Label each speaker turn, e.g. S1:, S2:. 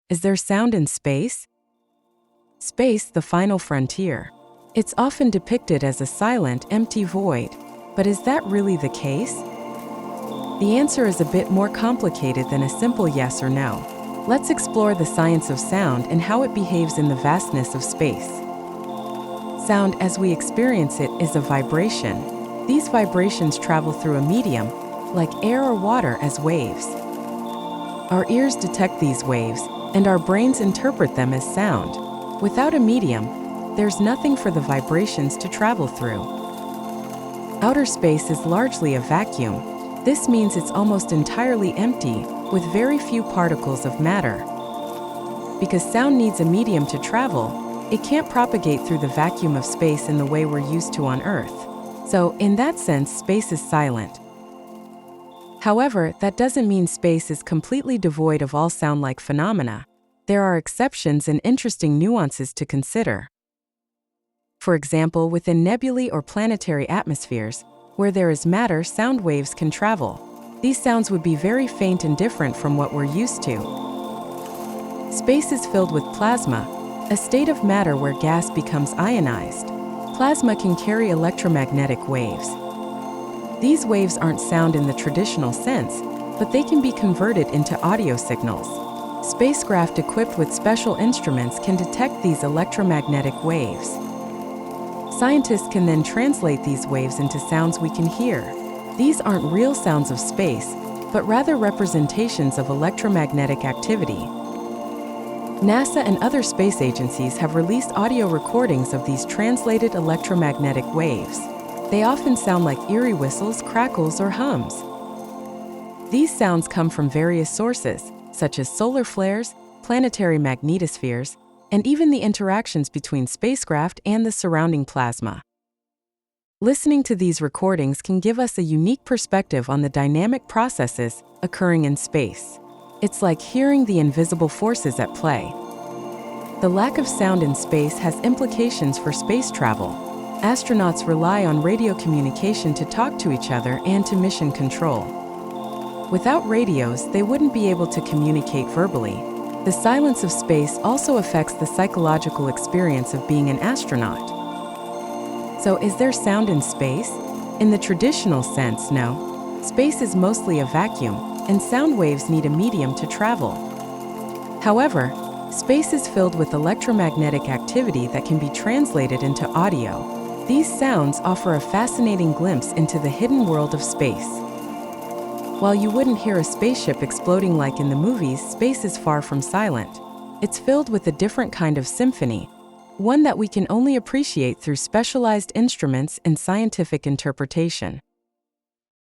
S1: Is there sound in space? Space, the final frontier. It's often depicted as a silent, empty void. But is that really the case? The answer is a bit more complicated than a simple yes or no. Let's explore the science of sound and how it behaves in the vastness of space. Sound, as we experience it, is a vibration. These vibrations travel through a medium, like air or water, as waves. Our ears detect these waves, and our brains interpret them as sound. Without a medium, there's nothing for the vibrations to travel through. Outer space is largely a vacuum. This means it's almost entirely empty, with very few particles of matter. Because sound needs a medium to travel, it can't propagate through the vacuum of space in the way we're used to on Earth. So, in that sense, space is silent. However, that doesn't mean space is completely devoid of all sound-like phenomena. There are exceptions and interesting nuances to consider. For example, within nebulae or planetary atmospheres, where there is matter, sound waves can travel. These sounds would be very faint and different from what we're used to. Space is filled with plasma, a state of matter where gas becomes ionized. Plasma can carry electromagnetic waves. These waves aren't sound in the traditional sense, but they can be converted into audio signals. Spacecraft equipped with special instruments can detect these electromagnetic waves. Scientists can then translate these waves into sounds we can hear. These aren't real sounds of space, but rather representations of electromagnetic activity. NASA and other space agencies have released audio recordings of these translated electromagnetic waves. They often sound like eerie whistles, crackles, or hums. These sounds come from various sources, such as solar flares, planetary magnetospheres, and even the interactions between spacecraft and the surrounding plasma. Listening to these recordings can give us a unique perspective on the dynamic processes occurring in space. It's like hearing the invisible forces at play. The lack of sound in space has implications for space travel. Astronauts rely on radio communication to talk to each other and to mission control. Without radios, they wouldn't be able to communicate verbally. The silence of space also affects the psychological experience of being an astronaut. So, is there sound in space? In the traditional sense, no. Space is mostly a vacuum, and sound waves need a medium to travel. However, space is filled with electromagnetic activity that can be translated into audio. These sounds offer a fascinating glimpse into the hidden world of space. While you wouldn't hear a spaceship exploding like in the movies, space is far from silent. It's filled with a different kind of symphony, one that we can only appreciate through specialized instruments and scientific interpretation.